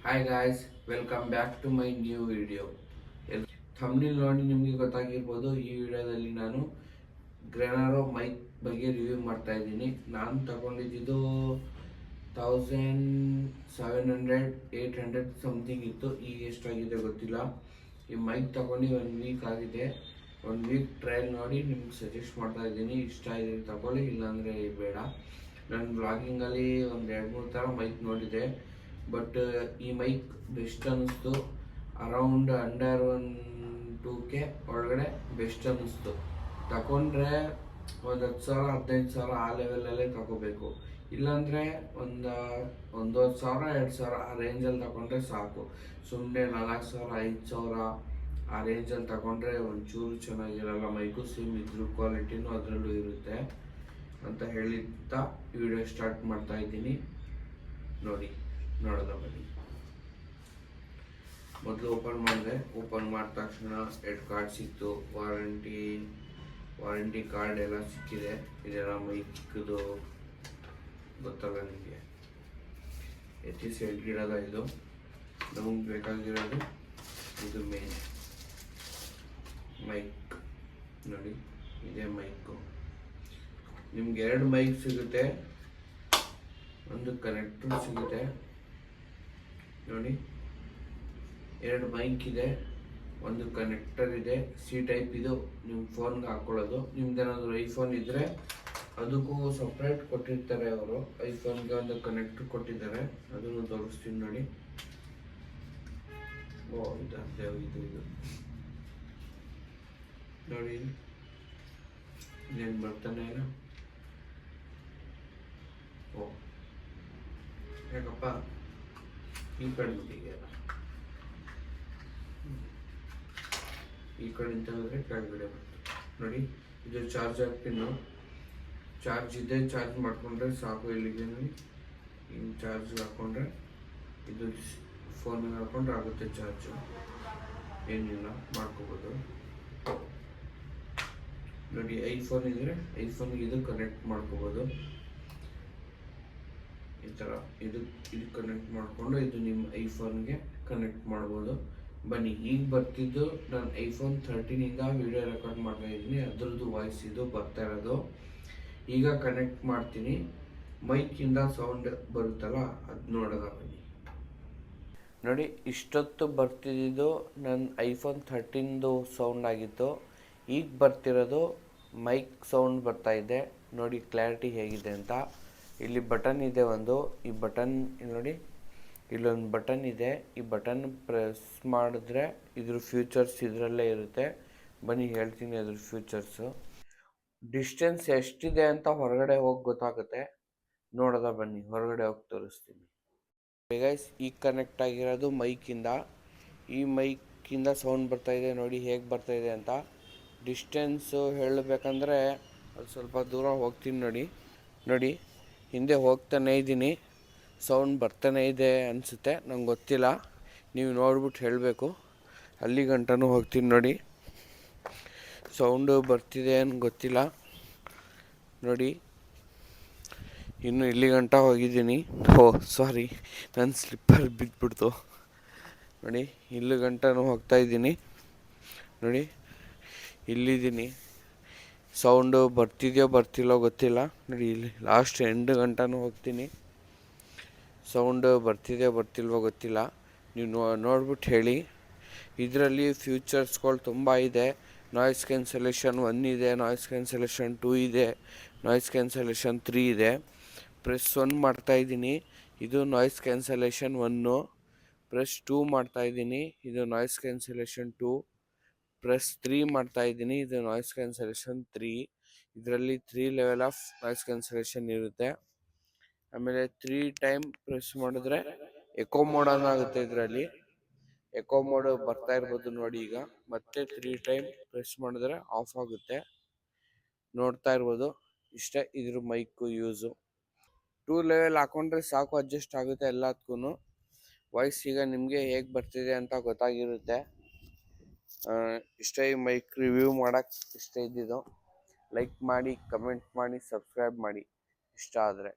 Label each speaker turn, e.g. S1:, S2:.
S1: Hi guys, welcome back to my new video. Thumbnail ನೋಡಿ ನಿಮಗೆ ಗೊತ್ತಾಗಿರ್ಬೋದು, ಈ ವಿಡಿಯೋದಲ್ಲಿ ನಾನು ಗ್ರೆನಾರೋ ಮೈಕ್ ಬಗ್ಗೆ ರಿವ್ಯೂ ಮಾಡ್ತಾ ಇದ್ದೀನಿ. ನಾನು ತಗೊಂಡಿದ್ದು 1700 ಸಮಥಿಂಗ್ ಇತ್ತು. ಈಗ ಎಷ್ಟಾಗಿದೆ ಗೊತ್ತಿಲ್ಲ. ಈ ಮೈಕ್ ತಗೊಂಡು 1 ವೀಕ್ ಆಗಿದೆ. 1 ವೀಕ್ ಟ್ರಯಲ್ ನೋಡಿ ನಿಮ್ಗೆ ಸಜೆಸ್ಟ್ ಮಾಡ್ತಾ ಇದ್ದೀನಿ. ಇಷ್ಟ ಇದೆ ತಗೊಳ್ಳಿ, ಇಲ್ಲಾಂದರೆ ಬೇಡ. ನನ್ನ ಬ್ಲಾಗಿಂಗಲ್ಲಿ ಒಂದು 2-3 ಥರ ಮೈಕ್ ನೋಡಿದೆ, ಬಟ್ ಈ ಮೈಕ್ ಬೆಸ್ಟ್ ಅನ್ನಿಸ್ತು. ಅರೌಂಡ್ ಅಂಡರ್ 2K ಒಳಗಡೆ ಬೆಸ್ಟ್ ಅನ್ನಿಸ್ತು. ತಗೊಂಡ್ರೆ ಒಂದು 10,000-15,000 ಆ ಲೆವೆಲಲ್ಲೇ ತಗೋಬೇಕು. ಇಲ್ಲಾಂದರೆ ಒಂದು 1,000-2,000 ಆ ರೇಂಜಲ್ಲಿ ತಗೊಂಡ್ರೆ ಸಾಕು. ಸುಮ್ಮನೆ 4,000-5,000 ಆ ರೇಂಜಲ್ಲಿ ತಗೊಂಡ್ರೆ ಒಂಚೂರು ಚೆನ್ನಾಗಿರಲ್ಲ. ಮೈಕು ಸೇಮ್ ಇದ್ರ ಕ್ವಾಲಿಟಿನೂ ಅದರಲ್ಲೂ ಇರುತ್ತೆ ಅಂತ ಹೇಳಿದ್ದ ವಿಡಿಯೋ ಸ್ಟಾರ್ಟ್ ಮಾಡ್ತಾ ಇದ್ದೀನಿ. ನೋಡೋದ ಬನ್ನಿ. ಮೊದಲು ಓಪನ್ ಮಾಡಿದೆ. ಓಪನ್ ಮಾಡಿದ ತಕ್ಷಣ 2 ಕಾರ್ಡ್ ಸಿಕ್ತು. ವಾರಂಟಿ ಕಾರ್ಡ್ ಎಲ್ಲ ಸಿಕ್ಕಿದೆ. ಇದೆಲ್ಲ ಮೈಕ್ದು ಗೊತ್ತಲ್ಲ ನಿಮಗೆ. ಇಡೋದ ಇದು. ನಮಗೆ ಬೇಕಾಗಿರೋದು ಇದು ಮೇನ್ ಮೈಕ್. ನೋಡಿ, ಇದೇ ಮೈಕು. ನಿಮ್ಗೆ 2 ಮೈಕ್ ಸಿಗುತ್ತೆ, ಒಂದು ಕನೆಕ್ಟರ್ ಸಿಗುತ್ತೆ. ನೋಡಿ, 2 ಮೈಕ್ ಇದೆ, ಒಂದು ಕನೆಕ್ಟರ್ ಇದೆ. C-ಟೈಪ್ ಇದು ನಿಮ್ಮ ಫೋನ್ಗೆ ಹಾಕೊಳ್ಳೋದು. ನಿಮ್ದೇನಾದರೂ ಐಫೋನ್ ಇದ್ದರೆ ಅದಕ್ಕೂ ಸಪ್ರೇಟ್ ಕೊಟ್ಟಿರ್ತಾರೆ ಅವರು. ಐಫೋನ್ಗೆ ಒಂದು ಕನೆಕ್ಟರ್ ಕೊಟ್ಟಿದ್ದಾರೆ, ಅದನ್ನು ತೋರಿಸ್ತೀನಿ ನೋಡಿ. ಇದು ನೋಡಿ, ಇದೇನು ಬರ್ತಾನೆ ಇಲ್ಲ. ಯಾಕಪ್ಪ ಈ ಕಡೆ ಬಿಟ್ಟಿದೆಯಲ್ಲ, ಈ ಕಡೆಯಿಂದ ಹೋದರೆ ಕೆಳಗಡೆ ಬರ್ತದೆ ನೋಡಿ. ಇದು ಚಾರ್ಜರ್ ಪಿನ್ನು. ಚಾರ್ಜ್ ಇದೆ, ಚಾರ್ಜ್ ಮಾಡಿಕೊಂಡ್ರೆ ಸಾಕು. ಇಲ್ಲಿಗೆ ನೋಡಿ, ಹಿಂಗೆ ಚಾರ್ಜ್ ಹಾಕ್ಕೊಂಡ್ರೆ ಇದು ಫೋನಿಗೆ ಹಾಕ್ಕೊಂಡ್ರೆ ಆಗುತ್ತೆ ಚಾರ್ಜು. ಏನಿಲ್ಲ, ಮಾಡ್ಕೋಬೋದು ನೋಡಿ. ಐಫೋನ್ ಇದ್ದರೆ ಐಫೋನ್ಗೆ ಇದು ಕನೆಕ್ಟ್ ಮಾಡ್ಕೋಬೋದು. ಈ ಥರ ಇದು ಕನೆಕ್ಟ್ ಮಾಡಿಕೊಂಡು ಇದು ನಿಮ್ಮ ಐಫೋನ್ಗೆ ಕನೆಕ್ಟ್ ಮಾಡ್ಬೋದು. ಬನ್ನಿ, ಈಗ ಬರ್ತಿದ್ದು ನಾನು ಐಫೋನ್ 13ಇಂದ ವಿಡಿಯೋ ರೆಕಾರ್ಡ್ ಮಾಡ್ತಾ ಇದ್ದೀನಿ. ಅದರದ್ದು ವಾಯ್ಸ್ ಇದು ಬರ್ತಾ ಇರೋದು. ಈಗ ಕನೆಕ್ಟ್ ಮಾಡ್ತೀನಿ. ಮೈಕಿಂದ ಸೌಂಡ್ ಬರುತ್ತಲ್ಲ, ಅದು ನೋಡೋದ ಬನ್ನಿ. ನೋಡಿ, ಇಷ್ಟೊತ್ತು ಬರ್ತಿದ್ದು ನನ್ನ ಐಫೋನ್ 13ದು ಸೌಂಡ್ ಆಗಿತ್ತು. ಈಗ ಬರ್ತಿರೋದು ಮೈಕ್ ಸೌಂಡ್ ಬರ್ತಾ ಇದೆ. ನೋಡಿ ಕ್ಲಾರಿಟಿ ಹೇಗಿದೆ ಅಂತ. ಇಲ್ಲಿ ಬಟನ್ ಇದೆ ಒಂದು. ಈ ಬಟನ್ ನೋಡಿ, ಇಲ್ಲೊಂದು ಬಟನ್ ಇದೆ. ಈ ಬಟನ್ ಪ್ರೆಸ್ ಮಾಡಿದ್ರೆ ಇದ್ರ ಫ್ಯೂಚರ್ಸ್ ಇದರಲ್ಲೇ ಇರುತ್ತೆ. ಬನ್ನಿ ಹೇಳ್ತೀನಿ ಅದ್ರ ಫ್ಯೂಚರ್ಸು. ಡಿಸ್ಟೆನ್ಸ್ ಎಷ್ಟಿದೆ ಅಂತ ಹೊರಗಡೆ ಹೋಗಿ ಗೊತ್ತಾಗುತ್ತೆ. ನೋಡೋದ ಬನ್ನಿ, ಹೊರಗಡೆ ಹೋಗಿ ತೋರಿಸ್ತೀನಿ. ಗೈಸ್, ಈಗ ಕನೆಕ್ಟ್ ಆಗಿರೋದು ಮೈಕಿಂದ. ಈ ಮೈಕಿಂದ ಸೌಂಡ್ ಬರ್ತಾ ಇದೆ. ನೋಡಿ ಹೇಗೆ ಬರ್ತಾ ಇದೆ ಅಂತ. ಡಿಸ್ಟೆನ್ಸು ಹೇಳಬೇಕಂದ್ರೆ ಅದು ಸ್ವಲ್ಪ ದೂರ ಹೋಗ್ತೀನಿ. ನೋಡಿ ಹಿಂದೆ ಹೋಗ್ತಾನೇ ಇದ್ದೀನಿ. ಸೌಂಡ್ ಬರ್ತಾನೆ ಇದೆ ಅನಿಸುತ್ತೆ, ನಂಗೆ ಗೊತ್ತಿಲ್ಲ. ನೀವು ನೋಡ್ಬಿಟ್ಟು ಹೇಳಬೇಕು. ಅಲ್ಲಿ ಗಂಟನೂ ಹೋಗ್ತೀನಿ ನೋಡಿ. ಸೌಂಡು ಬರ್ತಿದೆ ಅಂತ ಗೊತ್ತಿಲ್ಲ ನೋಡಿ. ಇನ್ನು ಇಲ್ಲಿ ಗಂಟ ಹೋಗಿದ್ದೀನಿ. ಸಾರಿ, ನನ್ನ ಸ್ಲಿಪ್ಪರ್ ಬಿದ್ದುಬಿಡ್ತು ನೋಡಿ. ಇಲ್ಲಿ ಗಂಟನೂ ಹೋಗ್ತಾಯಿದ್ದೀನಿ ನೋಡಿ. ಇಲ್ಲಿದ್ದೀನಿ. ಸೌಂಡು ಬರ್ತಿದೆಯೋ ಬರ್ತಿಲ್ಲೋ ಗೊತ್ತಿಲ್ಲ ನೋಡಿ. ಇಲ್ಲಿ ಲಾಸ್ಟ್ ಎಂಡ್ ಗಂಟನೂ ಹೋಗ್ತೀನಿ. ಸೌಂಡು ಬರ್ತಿದೆಯೋ ಬರ್ತಿಲ್ವೋ ಗೊತ್ತಿಲ್ಲ. ನೀವು ನೋಡ್ಬಿಟ್ಟು ಹೇಳಿ. ಇದರಲ್ಲಿ ಫ್ಯೂಚರ್ಸ್ಗಳು ತುಂಬ ಇದೆ. ನಾಯ್ಸ್ ಕ್ಯಾನ್ಸಲೇಷನ್ 1 ಇದೆ, ನಾಯ್ಸ್ ಕ್ಯಾನ್ಸಲೇಷನ್ 2 ಇದೆ, ನಾಯ್ಸ್ ಕ್ಯಾನ್ಸಲೇಷನ್ 3 ಇದೆ. ಪ್ರೆಸ್ 1 ಮಾಡ್ತಾಯಿದ್ದೀನಿ, ಇದು ನಾಯ್ಸ್ ಕ್ಯಾನ್ಸಲೇಷನ್ 1. ಪ್ರೆಸ್ 2 ಮಾಡ್ತಾಯಿದ್ದೀನಿ, ಇದು ನಾಯ್ಸ್ ಕ್ಯಾನ್ಸಲೇಷನ್ 2. ಪ್ರೆಸ್ 3 ಮಾಡ್ತಾಯಿದ್ದೀನಿ, ಇದು ನಾಯ್ಸ್ ಕ್ಯಾನ್ಸಲೇಷನ್ 3. ಇದರಲ್ಲಿ 3 ಲೆವೆಲ್ ಆಫ್ ನಾಯ್ಸ್ ಕ್ಯಾನ್ಸಲೇಷನ್ ಇರುತ್ತೆ. ಆಮೇಲೆ 3 ಟೈಮ್ ಪ್ರೆಸ್ ಮಾಡಿದ್ರೆ ಎಕೋ ಮೋಡ್ ಆಗುತ್ತೆ. ಇದರಲ್ಲಿ ಎಕೋ ಮೋಡ್ ಬರ್ತಾ ಇರ್ಬೋದು ನೋಡಿ. ಈಗ ಮತ್ತೆ 3 ಟೈಮ್ ಪ್ರೆಸ್ ಮಾಡಿದ್ರೆ ಆಫ್ ಆಗುತ್ತೆ. ನೋಡ್ತಾ ಇರ್ಬೋದು. ಇಷ್ಟೇ ಇದ್ರ ಮೈಕು ಯೂಸು. 2 ಲೆವೆಲ್ ಹಾಕೊಂಡ್ರೆ ಸಾಕು, ಅಡ್ಜಸ್ಟ್ ಆಗುತ್ತೆ ಎಲ್ಲದಕ್ಕೂ. ವಾಯ್ಸ್ ಈಗ ನಿಮಗೆ ಹೇಗೆ ಬರ್ತಿದೆ ಅಂತ ಗೊತ್ತಾಗಿರುತ್ತೆ. ಇಷ್ಟೇ ಈ ಮೈಕ್ ರಿವ್ಯೂ ಮಾಡೋಕ್ಕೆ ಇಷ್ಟ ಇದ್ದಿದ್ದು. ಲೈಕ್ ಮಾಡಿ, ಕಮೆಂಟ್ ಮಾಡಿ, ಸಬ್ಸ್ಕ್ರೈಬ್ ಮಾಡಿ ಇಷ್ಟ ಆದರೆ.